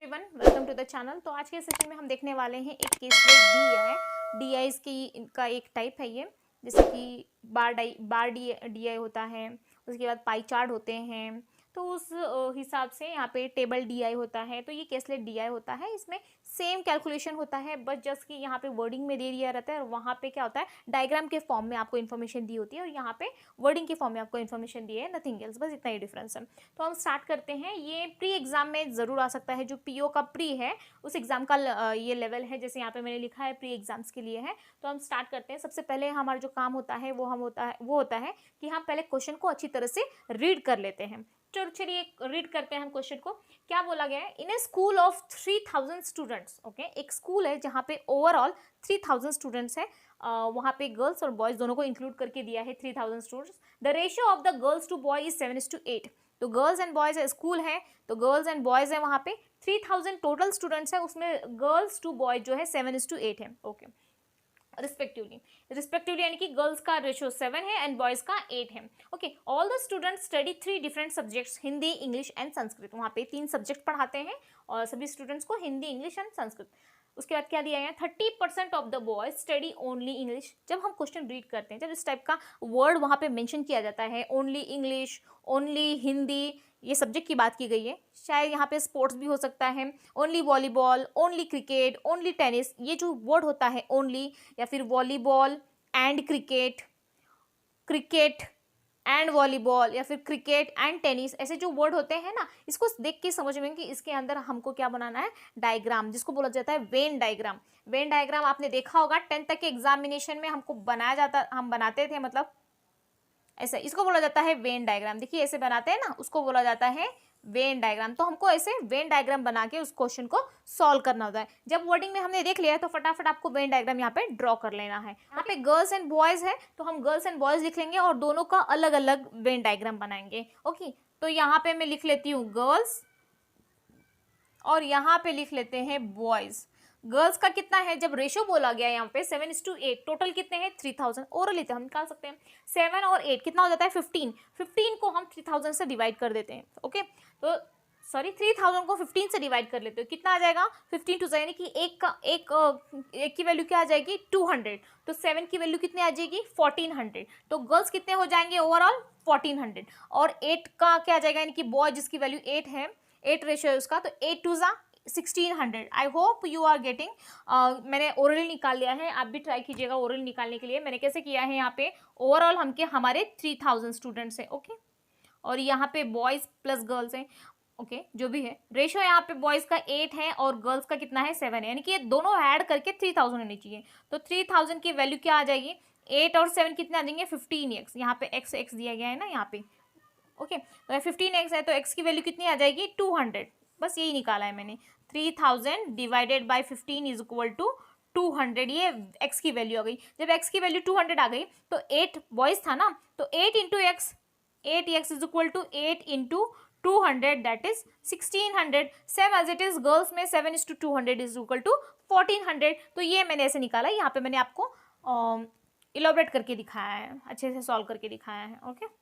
Everyone, welcome to the channel. तो आज के सेशन में हम देखने वाले हैं एक केसलेट DI की का एक टाइप है ये, जैसे कि बार DI होता है, उसके बाद पाई चार्ट होते हैं। तो उस हिसाब से यहाँ पे टेबल DI होता है, तो ये केसलेट DI होता है। इसमें सेम कैलकुलेशन होता है, बस जस्ट कि यहाँ पे वर्डिंग में दे दिया रहता है और वहाँ पे क्या होता है, डायग्राम के फॉर्म में आपको इन्फॉर्मेशन दी होती है और यहाँ पे वर्डिंग के फॉर्म में आपको इन्फॉर्मेशन दी है, नथिंग एल्स, बस इतना ही डिफरेंस है। तो हम स्टार्ट करते हैं। ये प्री एग्जाम में ज़रूर आ सकता है, जो PO का प्री है उस एग्ज़ाम का ये लेवल है, जैसे यहाँ पे मैंने लिखा है प्री एग्जाम्स के लिए है। तो हम स्टार्ट करते हैं। सबसे पहले हमारा जो काम होता है वो होता है कि हम पहले क्वेश्चन को अच्छी तरह से रीड कर लेते हैं। चलिए रीड करते हैं हम क्वेश्चन को। क्या बोला गया है? इन ए स्कूल ऑफ 3000 स्टूडेंट्स, ओके, एक स्कूल है जहाँ पे ओवरऑल 3000 स्टूडेंट्स है। वहाँ पे गर्ल्स और बॉयज़ दोनों को इंक्लूड करके दिया है 3000 students. The ratio of the girls to boy is 7:8। तो गर्ल्स एंड बॉयज़ स्कूल है, तो गर्ल्स एंड बॉयज़ है, वहाँ पे 3000 टोटल स्टूडेंट्स है, उसमें गर्ल्स टू बॉय जो है 7:8 है, ओके, रिस्पेक्टिवली यानी कि गर्ल्स का रेशियो 7 है एंड बॉयज़ का 8 है, okay. All the students study 3 different subjects, Hindi, English and Sanskrit. वहाँ पे 3 सब्जेक्ट पढ़ाते हैं और सभी स्टूडेंट्स को हिंदी, इंग्लिश एंड संस्कृत। उसके बाद क्या दिया गया? 30% of the boys study only English. जब हम क्वेश्चन रीड करते हैं, जब इस टाइप का वर्ड वहाँ पे मेंशन किया जाता है, ओनली इंग्लिश, ओनली हिंदी, ये सब्जेक्ट की बात की गई है, शायद यहाँ पे स्पोर्ट्स भी हो सकता है, only volleyball, only cricket, only tennis, ये जो वर्ड होता है ओनली, या फिर volleyball and cricket, cricket and volleyball, या फिर क्रिकेट एंड टेनिस, ऐसे जो वर्ड होते हैं ना, इसको देख के समझ में कि इसके अंदर हमको क्या बनाना है, डायग्राम, जिसको बोला जाता है वेन डायग्राम। वेन डायग्राम आपने देखा होगा 10th तक के एग्जामिनेशन में हमको हम बनाते थे, मतलब ऐसा, इसको बोला जाता है वेन डायग्राम। देखिए ऐसे बनाते हैं ना, उसको बोला जाता है वेन डायग्राम। तो हमको ऐसे वेन डायग्राम बना के उस क्वेश्चन को सॉल्व करना होता है। जब वर्डिंग में हमने देख लिया है तो फटाफट आपको वेन डायग्राम यहाँ पे ड्रॉ कर लेना है। यहाँ पे गर्ल्स एंड बॉयज है, तो हम गर्ल्स एंड बॉयज लिख लेंगे और दोनों का अलग अलग वेन डायग्राम बनाएंगे, ओके। तो यहाँ पे मैं लिख लेती हूँ गर्ल्स और यहाँ पे लिख लेते हैं बॉयज। गर्ल्स का कितना है? जब रेशो बोला गया यहाँ पे 7:8, टोटल कितने हैं? 3000। ओरली तो हम निकाल सकते हैं, 7 और 8 कितना हो जाता है? 15। 15 को हम 3000 से डिवाइड कर देते हैं, ओके। तो सॉरी, 3000 को 15 से डिवाइड कर लेते हो, कितना आ जाएगा? 15 टू, यानी कि एक की वैल्यू क्या आ जाएगी? 200। तो 7 की वैल्यू कितनी आ जाएगी? 1400। तो गर्ल्स कितने हो जाएंगे ओवरऑल? 1400। और 8 का क्या आ जाएगा, यानी कि बॉय जिसकी वैल्यू 8 है, 8 रेशियो है उसका, तो 8 to 1600। I hope you are getting. मैंने ओरल निकाल लिया है, आप भी ट्राई कीजिएगा ओरल निकालने के लिए। मैंने कैसे किया है, यहाँ पे ओवरऑल हमारे 3000 स्टूडेंट्स हैं, ओके। और यहाँ पे बॉयज़ प्लस गर्ल्स हैं, ओके, जो भी है। रेशियो यहाँ पे बॉयज़ का 8 है और गर्ल्स का कितना है? 7 है, यानी कि ये दोनों ऐड करके 3000 होनी चाहिए। तो 3000 की वैल्यू क्या आ जाएगी? 8 और 7 कितने आ जाएंगे? 15x। यहाँ पे x दिया गया है ना यहाँ पे, ओके। तो 15x है, तो x की वैल्यू कितनी आ जाएगी? 200। बस यही निकाला है मैंने। 3000 divided by 15 is equal to 200। ये x की वैल्यू आ गई। जब x की वैल्यू 200 आ गई तो 8 बॉयज था ना, तो 8 into x, 8x is equal to 8 into 200, that is 1600। Same as it is girls में 7:200 इज इक्वल टू 1400। तो ये मैंने ऐसे निकाला, यहाँ पे मैंने आपको इलॉबरेट करके दिखाया है, अच्छे से सॉल्व करके दिखाया है, ओके।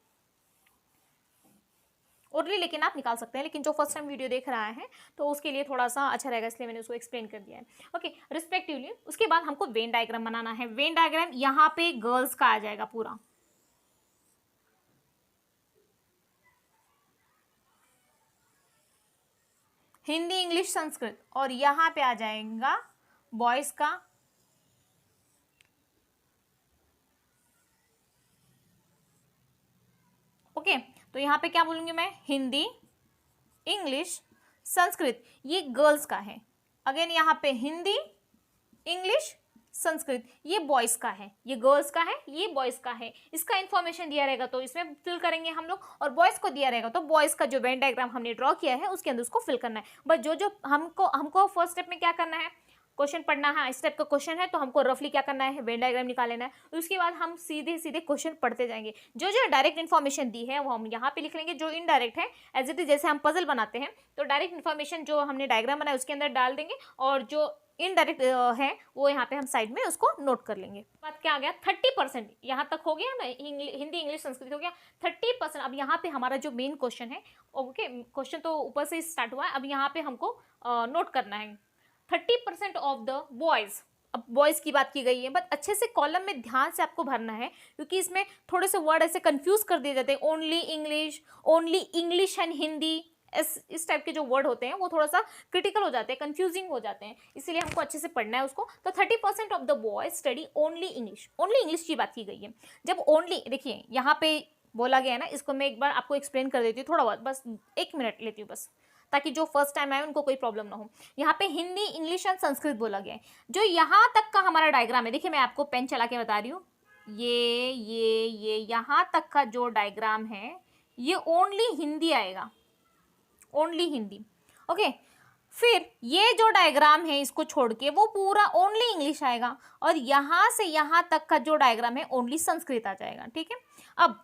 ओरली लेकिन आप निकाल सकते हैं, लेकिन जो फर्स्ट टाइम वीडियो देख रहा है तो उसके लिए थोड़ा सा अच्छा रहेगा, इसलिए मैंने उसको एक्सप्लेन कर दिया है, ओके, रिस्पेक्टिवली। उसके बाद हमको वेन डायग्राम बनाना है। वेन डायग्राम यहाँ पे गर्ल्स का आ जाएगा पूरा, हिंदी, इंग्लिश, संस्कृत, और यहाँ पे आ जाएगा बॉयज का, ओके। तो यहाँ पे क्या बोलूँगी मैं? हिंदी, इंग्लिश, संस्कृत, ये गर्ल्स का है। अगेन यहाँ पे हिंदी, इंग्लिश, संस्कृत, ये बॉयज़ का है, ये गर्ल्स का है, ये बॉयज़ का है। इसका इन्फॉर्मेशन दिया रहेगा तो इसमें फिल करेंगे हम लोग, और बॉयज़ को दिया रहेगा तो बॉयज़ का जो वेन डायग्राम हमने ड्रॉ किया है उसके अंदर उसको फिल करना है। बट जो हमको फर्स्ट स्टेप में क्या करना है, क्वेश्चन पढ़ना है। इस टाइप का क्वेश्चन है तो हमको रफली क्या करना है, वेन डायग्राम निकाल लेना है। उसके बाद हम सीधे सीधे क्वेश्चन पढ़ते जाएंगे। जो जो डायरेक्ट इन्फॉर्मेशन दी है वो हम यहाँ पे लिख लेंगे, जो इनडायरेक्ट है एज इट इज, जैसे हम पजल बनाते हैं तो डायरेक्ट इन्फॉर्मेशन जो हमने डायग्राम बनाया उसके अंदर डाल देंगे, और जो इनडायरेक्ट है वो यहाँ पे हम साइड में उसको नोट कर लेंगे। बात क्या आ गया 30%, यहाँ तक हो गया ना, हिंदी इंग्लिश संस्कृत हो गया 30%। अब यहाँ पे हमारा जो मेन क्वेश्चन है, ओके क्वेश्चन तो ऊपर से स्टार्ट हुआ है, अब यहाँ पे हमको नोट करना है 30% ऑफ द बॉयज। अब बॉयज की बात की गई है, बट अच्छे से कॉलम में ध्यान से आपको भरना है, क्योंकि इसमें थोड़े से वर्ड ऐसे कंफ्यूज कर दिए जाते हैं, ओनली इंग्लिश एंड हिंदी, इस टाइप के जो वर्ड होते हैं वो थोड़ा सा क्रिटिकल हो जाते हैं, कंफ्यूजिंग हो जाते हैं, इसीलिए हमको अच्छे से पढ़ना है उसको। तो 30% of the boys study only English की बात की गई है। जब ओनली, देखिए यहाँ पे बोला गया है ना, इसको मैं एक बार आपको एक्सप्लेन कर देती हूँ थोड़ा बहुत, बस 1 मिनट लेती हूँ बस, ताकि जो फर्स्ट टाइम आए उनको कोई प्रॉब्लम ना हो। यहाँ पे हिंदी इंग्लिश एंड संस्कृत बोला गया है। जो यहाँ तक का हमारा डायग्राम है, देखिए मैं आपको पेन चला के बता रही हूँ, ये यहाँ तक का जो डायग्राम है ये ओनली हिंदी आएगा, ओनली हिंदी, ओके। फिर ये जो डायग्राम है इसको छोड़ के वो पूरा ओनली इंग्लिश आएगा, और यहाँ से यहाँ तक का जो डायग्राम है ओनली संस्कृत आ जाएगा, ठीक है। अब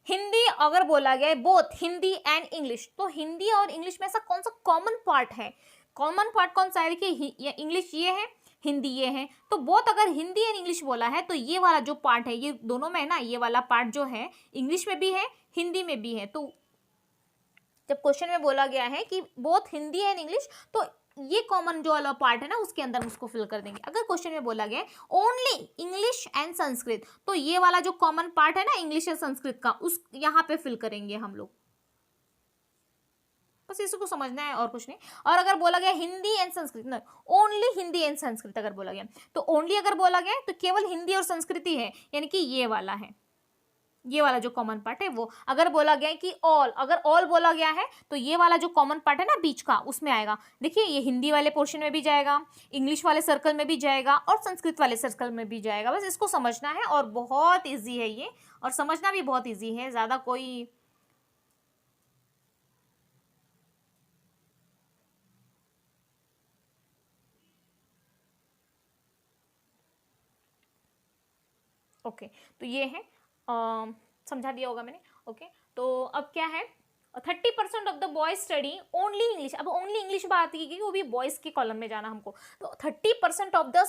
हिंदी अगर बोला गया है बोथ हिंदी एंड इंग्लिश, तो हिंदी और इंग्लिश में ऐसा कौन सा कॉमन पार्ट है? कॉमन पार्ट कौन सा है? देखिए इंग्लिश ये है, हिंदी ये है, तो बोथ अगर हिंदी एंड इंग्लिश बोला है तो ये वाला जो पार्ट है, ये दोनों में है ना, ये वाला पार्ट जो है इंग्लिश में भी है हिंदी में भी है। तो जब क्वेश्चन में बोला गया है कि बोथ हिंदी एंड इंग्लिश, तो ये कॉमन जो वाला पार्ट है ना उसके अंदर हम उसको फिल कर देंगे। अगर क्वेश्चन में बोला गया है ओनली इंग्लिश एंड संस्कृत, तो ये वाला जो कॉमन पार्ट है ना इंग्लिश और संस्कृत का, उस यहाँ पे फिल करेंगे हम लोग, बस इसको समझना है और कुछ नहीं। और अगर बोला गया हिंदी एंड संस्कृत ना, ओनली हिंदी एंड संस्कृत अगर बोला गया, तो ओनली अगर बोला गया तो केवल हिंदी और संस्कृति है, यानी कि ये वाला है, ये वाला जो कॉमन पार्ट है वो। अगर बोला गया है कि ऑल, अगर ऑल बोला गया है तो ये वाला जो कॉमन पार्ट है ना बीच का उसमें आएगा। देखिए ये हिंदी वाले पोर्शन में भी जाएगा, इंग्लिश वाले सर्कल में भी जाएगा और संस्कृत वाले सर्कल में भी जाएगा। बस इसको समझना है और बहुत ईजी है ये, और समझना भी बहुत ईजी है, ज़्यादा कोई ओके। तो ये है, समझा दिया होगा मैंने, ओके। तो अब क्या है, 30% of the boys study only English. अब ओनली इंग्लिश बात की गई, वो भी बॉयज के कॉलम में जाना हमको, तो 30% ऑफ द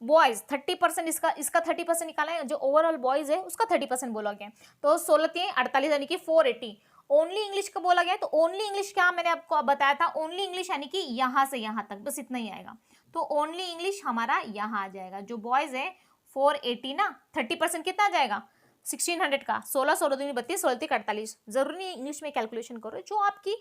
बॉयज, 30% इसका 30% निकाला है, जो ओवरऑल बॉयज है उसका 30% बोला गया है। तो 16 48 यानी कि 480। ओनली इंग्लिश का बोला गया है, तो ओनली इंग्लिश क्या मैंने आपको बताया था, ओनली इंग्लिश यानी कि यहाँ से यहाँ तक, बस इतना ही आएगा। तो ओनली इंग्लिश हमारा यहाँ आ जाएगा। जो बॉयज है 480 ना, 30% कितना आ जाएगा 1600 का, 16 16 दूनी 32 16 3 48। जरूरी नहीं इंग्लिश में कैलकुलेशन करो, जो आपकी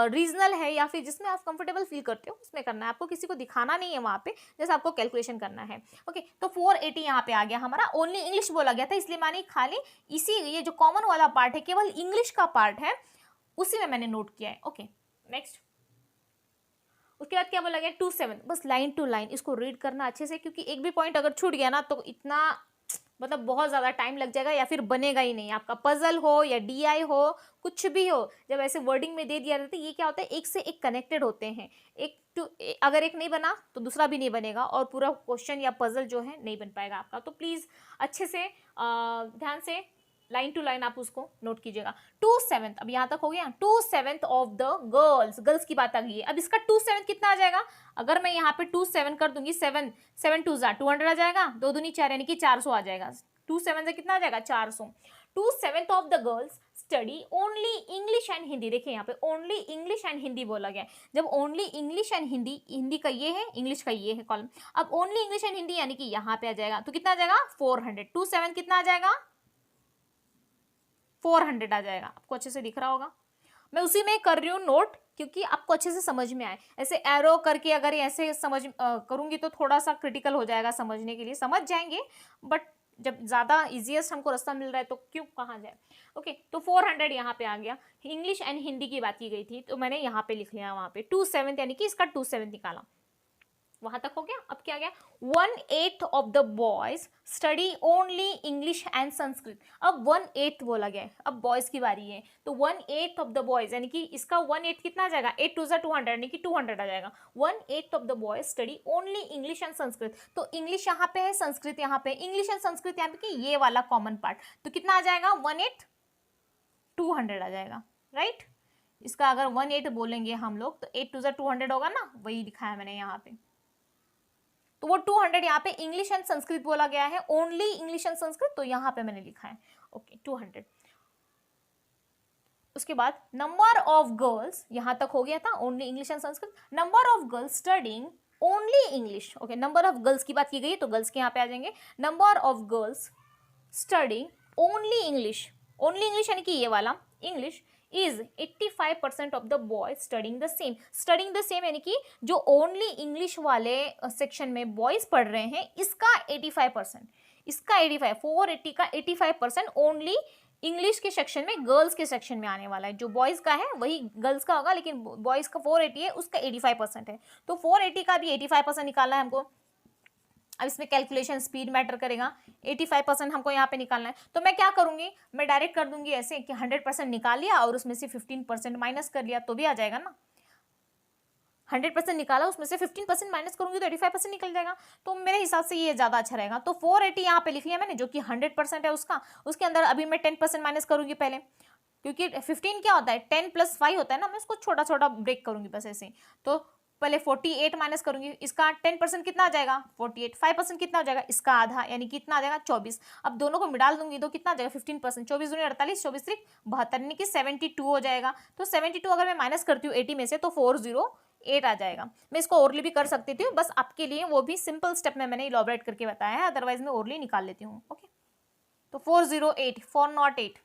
रीजनल है या फिर जिसमें आप कंफर्टेबल फील करते हो उसमें करना है, आपको किसी को दिखाना नहीं है वहाँ पे, जैसे आपको कैलकुलेशन करना है, ओके। तो 480 यहाँ पे आ गया हमारा। ओनली इंग्लिश बोला गया था इसलिए मानी खाली इसी, ये जो कॉमन वाला पार्ट है केवल इंग्लिश का पार्ट है, उसी में मैंने नोट किया है, ओके। नेक्स्ट, उसके बाद क्या बोला गया 27, बस लाइन टू लाइन इसको रीड करना अच्छे से, क्योंकि एक भी पॉइंट अगर छूट गया ना तो इतना मतलब बहुत ज़्यादा टाइम लग जाएगा या फिर बनेगा ही नहीं। आपका पजल हो या डीआई हो, कुछ भी हो, जब ऐसे वर्डिंग में दे दिया जाता है, ये क्या होता है एक से एक कनेक्टेड होते हैं, अगर एक नहीं बना तो दूसरा भी नहीं बनेगा और पूरा क्वेश्चन या पजल जो है नहीं बन पाएगा आपका। तो प्लीज़ अच्छे से ध्यान से लाइन टू लाइन आप उसको नोट कीजिएगा। 2/7, अब यहाँ तक हो गया। 2/7 ऑफ द गर्ल्स की बात आ गई है। अब इसका 2/7 कितना आ जाएगा, अगर मैं यहाँ पे 2/7 कर दूंगी, 7 7 2 200 आ जाएगा, 2 दूनी 4 यानी कि 400 आ जाएगा। 2/7 से कितना आ जाएगा 400। 2/7 of the girls study only English and Hindi. देखिए यहाँ पे ओनली इंग्लिश एंड हिंदी बोला गया है। जब only English and Hindi, Hindi का ये है इंग्लिश का ये है कॉलम, अब ओनली इंग्लिश एंड हिंदी यानी कि यहाँ पे आ जाएगा, तो कितना आ जाएगा 400। 2/7 कितना आ जाएगा 400 आ जाएगा। आपको अच्छे से दिख रहा होगा, मैं उसी में कर रही हूँ नोट क्योंकि आपको अच्छे से समझ में आए। ऐसे एरो करके अगर ऐसे समझ करूंगी तो थोड़ा सा क्रिटिकल हो जाएगा समझने के लिए, समझ जाएंगे बट जब ज़्यादा इजीएस्ट हमको रास्ता मिल रहा है तो क्यों कहाँ जाए, ओके। तो 400 यहाँ पे आ गया। इंग्लिश एंड हिंदी की बात की गई थी तो मैंने यहाँ पे लिख लिया, वहाँ पे 2/7 यानी कि इसका 2/7 निकाला, वहां तक हो गया। अब क्या गया 1/8 of the boys study only English and Sanskrit. अब 1/8 बोला गया है, अब बॉयज की बारी है, तो 1/8 ऑफ द बॉयज यानी कि इसका 1/8 कितना आ जाएगा 8 2 200 यानी कि 200 आ जाएगा। 1/8 of the boys study only English and Sanskrit, तो इंग्लिश यहाँ पे है संस्कृत यहाँ पे, इंग्लिश एंड संस्कृत यहाँ पे ये वाला कॉमन पार्ट, तो कितना आ जाएगा 1/8 200 आ जाएगा, राइट। इसका अगर 1/8 बोलेंगे हम लोग तो 8 2 200 होगा ना, वही दिखाया मैंने यहाँ पे। तो वो 200 यहाँ पे इंग्लिश एंड संस्कृत बोला गया है, ओनली इंग्लिश एंड संस्कृत, तो यहाँ पे मैंने लिखा है ओके 200। उसके बाद नंबर ऑफ गर्ल्स, यहां तक हो गया था only English and Sanskrit. Number of girls studying only English, okay number of girls की बात की गई तो गर्ल्स के यहाँ पे आ जाएंगे। Number of girls studying only English, only English यानी कि ये वाला English is 85% of the boys studying the same. Studying the same यानी कि जो ओनली इंग्लिश वाले सेक्शन में बॉयज पढ़ रहे हैं इसका 85%, इसका 85, 480 का 85% ओनली इंग्लिश के सेक्शन में, गर्ल्स के सेक्शन में आने वाला है। जो बॉयज का है वही गर्ल्स का होगा, लेकिन बॉयज का 480 है, उसका 85% है, तो 480 का भी 85% निकालना है हमको। अब इसमें कैलकुलेशन स्पीड मैटर करेगा, 85% हमको यहाँ पे निकालना है। तो मैं क्या करूंगी, मैं डायरेक्ट कर दूंगी ऐसे कि 100% निकाल लिया और उसमें से 15% माइनस कर लिया तो भी आ जाएगा ना। 100% निकाला, उसमें से 15% माइनस करूंगी तो 85% निकल जाएगा। तो मेरे हिसाब से ये ज्यादा अच्छा रहेगा। तो 480 यहाँ पे लिख लिया मैंने, जो कि 100% है उसका। उसके अंदर अभी मैं 10% माइनस करूंगी पहले, क्योंकि 15 क्या होता है, 10 + 5 होता है ना, मैं उसको छोटा छोटा ब्रेक करूंगी बस ऐसे। तो पहले 48 माइनस करूंगी, इसका 10% कितना आ जाएगा 48, 5% कितना हो जाएगा इसका आधा, यानी कितना आ जाएगा 24। अब दोनों को मिला दूंगी तो कितना आ जाएगा 15%, 24 दूनी 48, 24 3 72, यानी कि 72 हो जाएगा। तो 72 अगर मैं माइनस करती हूँ 80 में से तो 408 आ जाएगा। मैं इसको ओरली भी कर सकती थी, बस आपके लिए वो भी सिंपल स्टेप में मैंने इलॉबरेट करके बताया है, अदरवाइज मैं ओरली निकाल लेती हूँ। ओके, तो 408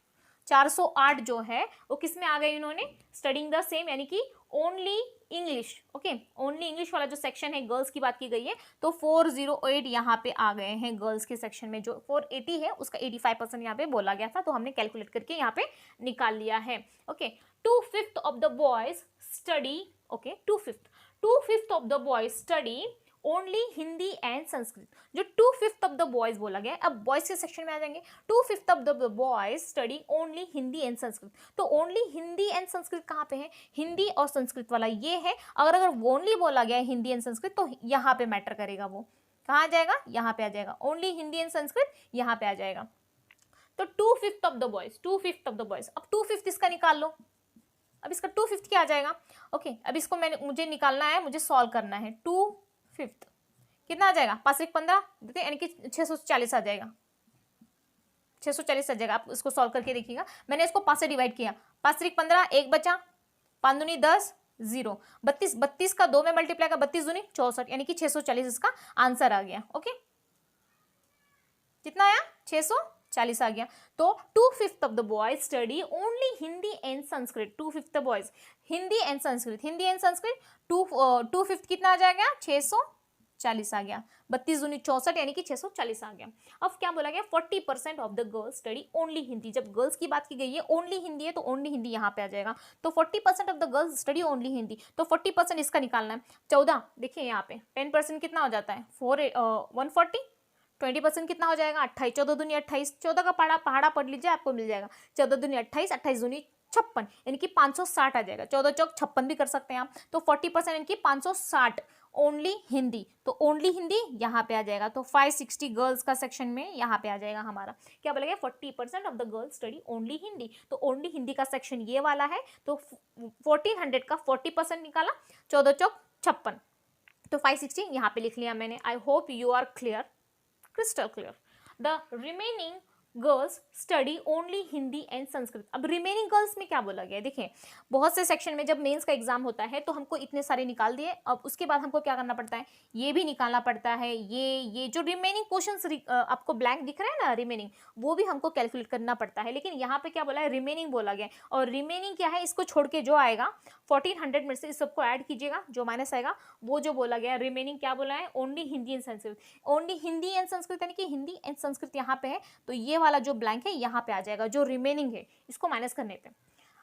408 जो है वो किस में आ गए इन्होंने, स्टडिंग द सेम यानी कि only English. Okay, only English वाला जो सेक्शन है, गर्ल्स की बात की गई है, तो 408 यहाँ पे आ गए हैं गर्ल्स के सेक्शन में। जो 480 है उसका 85% यहाँ पे बोला गया था, तो हमने कैलकुलेट करके यहाँ पे निकाल लिया है। Okay, 2/5 of the boys study, okay 2/5 of the boys study only Hindi and Sanskrit. जो 2/5 ऑफ द बॉयज बोला गया है, अब बॉयज के सेक्शन में आ जाएंगे। 2/5 of the boys study only Hindi and Sanskrit. तो ओनली हिंदी एंड संस्कृत कहाँ पे है, हिंदी और संस्कृत वाला ये है। अगर ओनली बोला गया है हिंदी एंड संस्कृत तो यहाँ पे मैटर करेगा, वो कहाँ आ जाएगा, यहाँ पे आ जाएगा। ओनली हिंदी एंड संस्कृत यहाँ पे आ जाएगा। तो 2/5 of the boys, 2/5 of the boys. अब 2/5 इसका निकाल लो, अब इसका 2/5 क्या आ जाएगा। ओके, अब इसको मुझे निकालना है, मुझे सॉल्व करना है। 2/5 कितना आ जाएगा, 5 × 15 देखते, यानी कि 640 आ जाएगा, 640 आ जाएगा। आप इसको सॉल्व करके देखिएगा। मैंने इसको 5 से डिवाइड किया, 5 × 15 1 बचा, 5 दूनी 10 0, 32 का 2 में मल्टीप्लाई का 32 दूनी 64, यानी कि 640 इसका आंसर आ गया। ओके, कितना आया 640 आ गया। तो 2/5 of the boys study only Hindi and Sanskrit. 2/5 the boys Hindi and Sanskrit, Hindi and Sanskrit 2/5 कितना आ जाएगा 640 आ गया। 32 दूनी 64, यानी कि 640 आ गया। अब क्या बोला गया, 40% of the girls study only Hindi. जब गर्ल्स की बात की गई है, ओनली हिंदी है, तो ओनली हिंदी यहाँ पे आ जाएगा। तो 40% of the girls study only Hindi, तो 40% इसका निकालना है। 14 देखिए यहाँ पे 10% कितना हो जाता है 140, 20% कितना हो जाएगा 28, 14 दूनी 28, 14 का पहाड़ा पढ़ लीजिए आपको मिल जाएगा। 14 दूनी 28, 28 दूनी 56, यानी कि 560 आ जाएगा। 14 चौक 56 भी कर सकते हैं आप। तो 40% यानी कि 560 ओनली हिंदी, तो ओनली हिंदी यहाँ पे आ जाएगा। तो 560 गर्ल्स का सेक्शन में यहाँ पे आ जाएगा हमारा। क्या बोलेगा 40% of the girls study only Hindi, तो ओनली हिंदी का सेक्शन ये वाला है। तो 1400 का 40% निकाला, 14 चौक 56, तो 560 यहाँ पे लिख लिया मैंने। I hope you are clear, crystal clear. The remaining girls study only Hindi and Sanskrit. अब रिमेनिंग गर्ल्स में क्या बोला गया, देखिए बहुत से सेक्शन में जब मेंस का एग्जाम होता है तो हमको इतने सारे निकाल दिए, अब उसके बाद हमको क्या करना पड़ता है, ये भी निकालना पड़ता है। ये जो रिमेनिंग क्वेश्चंस आपको ब्लैंक दिख रहा है ना, रिमेनिंग, वो भी हमको कैलकुलेट करना पड़ता है। लेकिन यहाँ पे क्या बोला है, रिमेनिंग बोला गया है। और रिमेनिंग क्या है, इसको छोड़ के जो आएगा 1400 में से इस सबको ऐड कीजिएगा, जो माइनस आएगा वो जो बोला गया है। रिमेनिंग क्या बोला है, only Hindi and Sanskrit. Only Hindi and Sanskrit यानी कि हिंदी एंड संस्कृत यहाँ पे है, तो ये वाला जो ब्लैंक है यहाँ पे आ जाएगा। जो रिमेनिंग है इसको माइनस करने पे,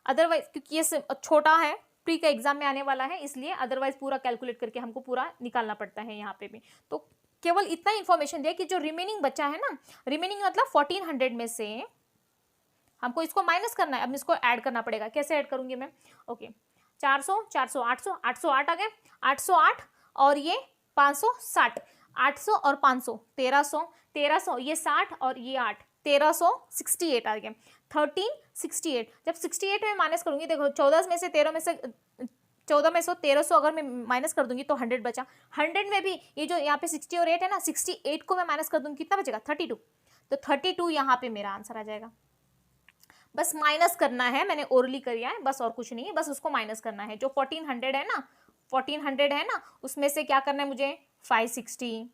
अदरवाइज क्योंकि ये छोटा है, प्री का एग्जाम में आने वाला है, इसलिए अदरवाइज पूरा कैलकुलेट करके हमको पूरा निकालना पड़ता है यहाँ पे भी। तो केवल इतना इंफॉर्मेशन दिया कि जो रिमेनिंग बचा है ना, रिमेनिंग मतलब 1400 में से हमको इसको माइनस करना है। अब इसको ऐड करना पड़ेगा, कैसे ऐड करूंगी मैं, ओके 400 400 800 808 आ गए, 808 और ये 560, 800 और 500 1300, 1300 ये 60 और ये 8, 1368 आ गया, 1368। जब 68 में माइनस करूंगी, देखो 14 में से 13 में से 14 में से 1300 अगर मैं माइनस कर दूंगी तो 100 बचा। 100 में भी ये जो यहाँ पे 60 और 8 है ना, 68 को मैं माइनस कर दूंगी, कितना बचेगा? 32। तो 32 यहाँ पे मेरा आंसर आ जाएगा। बस माइनस करना है, मैंने ओरली किया है, बस और कुछ नहीं है, बस उसको माइनस करना है। जो 1400 है ना, 1400 है ना, उसमें से क्या करना है मुझे? 560,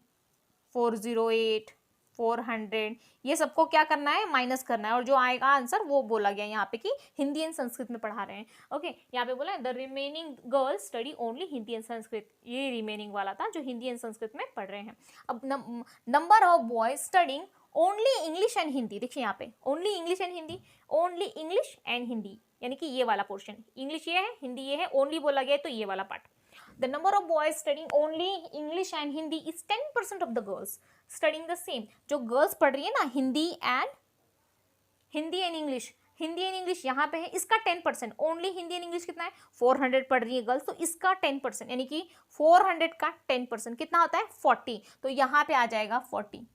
408, 400, ये सबको क्या करना है? माइनस करना है। और जो आएगा आंसर वो बोला गया यहाँ पे कि हिंदी एंड संस्कृत में पढ़ा रहे हैं। ओके, यहाँ पे बोला the remaining girls study only Hindi and Sanskrit, ये रिमेनिंग वाला था जो हिंदी एंड संस्कृत में पढ़ रहे हैं। अब number of boys studying only English and Hindi, देखिए यहाँ पे only English and Hindi, only English and Hindi, यानी कि ये वाला पोर्शन, इंग्लिश ये है, हिंदी ये है, ओनली बोला गया है तो ये वाला part. The number of boys studying only English and Hindi is 10% of the girls studying the same. जो girls पढ़ रही है ना हिंदी एंड इंग्लिश यहाँ पे है, इसका 10%, ओनली हिंदी एंड इंग्लिश कितना है? 400 पढ़ रही है गर्ल्स, तो इसका 10%, यानी कि 400 का 10% कितना होता है? 40। तो यहाँ पे आ जाएगा 40।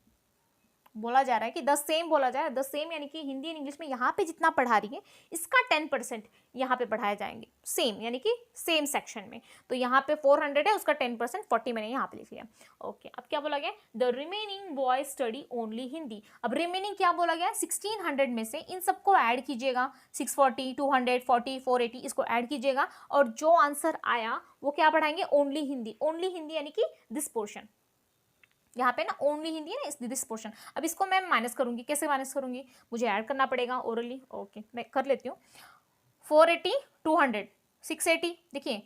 बोला जा रहा है कि द सेम बोला जा रहा है, द सेम यानी कि हिंदी एंड इंग्लिश में यहाँ पे जितना पढ़ा रही है इसका 10% यहाँ पे पढ़ाए जाएंगे, सेम यानी कि सेम सेक्शन में। तो यहाँ पे 400 है, उसका 10% 40 मैंने यहाँ पे लिख लिया। ओके, अब क्या बोला गया? The remaining boy study only Hindi. अब रिमेनिंग क्या बोला गया? 1600 में से इन सबको ऐड कीजिएगा, 640, 240, 480, इसको ऐड कीजिएगा और जो आंसर आया वो क्या पढ़ाएंगे? ओनली हिंदी। ओनली हिंदी यानी कि दिस पोर्शन, यहाँ पे ना ओनली हिंदी है ना, दिस पोर्शन। अब इसको मैं माइनस करूंगी, कैसे माइनस करूंगी? मुझे ऐड करना पड़ेगा ओरली। ओके, मैं कर लेती हूँ। 480, 200, 680, देखिए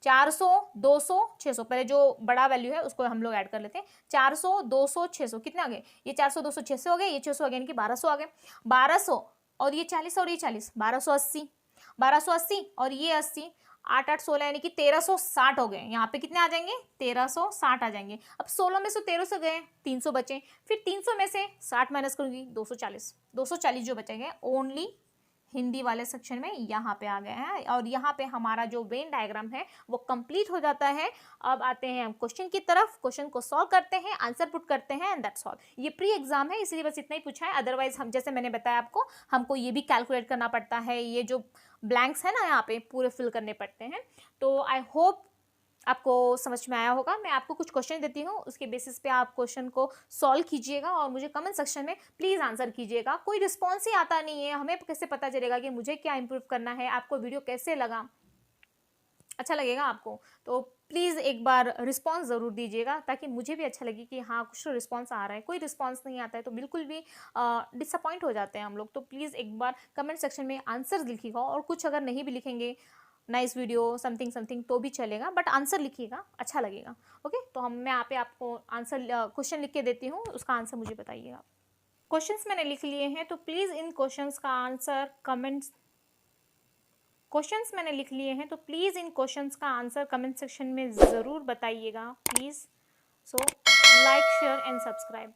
400, 200, 600, पहले जो बड़ा वैल्यू है उसको हम लोग ऐड कर लेते हैं। 400, 200, 600 कितने आ गए? ये 400, 200, 600 हो गए, ये 600 आ गए, यानी कि 1200 आ गए। 1200 और ये 40 और ये 40, 1280, 1280 और ये 80, 8 8 16 यानी कि 1360 हो गए। यहाँ पे कितने आ जाएंगे? 1360 आ जाएंगे। अब 16 में से 1300 गए, 300 बचे, फिर 300 में से 60 माइनस करूंगी, 240, 240 जो बचेंगे ओनली हिंदी वाले सेक्शन में यहाँ पे आ गए हैं। और यहाँ पे हमारा जो वेन डायग्राम है वो कंप्लीट हो जाता है। अब आते हैं हम क्वेश्चन की तरफ, क्वेश्चन को सॉल्व करते हैं, आंसर पुट करते हैं एंड दैट्स ऑल। ये प्री एग्जाम है इसलिए बस इतना ही पूछा है, अदरवाइज हम जैसे मैंने बताया आपको, हमको ये भी कैलकुलेट करना पड़ता है, ये जो ब्लैंक्स है ना यहाँ पे पूरे फिल करने पड़ते हैं। तो आई होप आपको समझ में आया होगा। मैं आपको कुछ क्वेश्चन देती हूँ, उसके बेसिस पे आप क्वेश्चन को सॉल्व कीजिएगा और मुझे कमेंट सेक्शन में प्लीज़ आंसर कीजिएगा। कोई रिस्पॉन्स ही आता नहीं है, हमें कैसे पता चलेगा कि मुझे क्या इंप्रूव करना है? आपको वीडियो कैसे लगा? अच्छा लगेगा आपको तो प्लीज़ एक बार रिस्पॉन्स ज़रूर दीजिएगा ताकि मुझे भी अच्छा लगे कि हाँ कुछ तो रिस्पॉन्स आ रहा है। कोई रिस्पॉन्स नहीं आता है तो बिल्कुल भी डिसअपॉइंट हो जाते हैं हम लोग। तो प्लीज़ एक बार कमेंट सेक्शन में आंसर लिखिएगा, और कुछ अगर नहीं भी लिखेंगे, नाइस वीडियो समथिंग समथिंग तो भी चलेगा, बट आंसर लिखिएगा, अच्छा लगेगा। ओके, तो मैं यहाँ पे आपको आंसर क्वेश्चन लिख के देती हूँ, उसका आंसर मुझे बताइएगा। क्वेश्चंस मैंने लिख लिए हैं तो प्लीज़ इन क्वेश्चंस का आंसर कमेंट्स, क्वेश्चंस मैंने लिख लिए हैं तो प्लीज़ इन क्वेश्चंस का आंसर कमेंट सेक्शन में ज़रूर बताइएगा please. So like share and subscribe.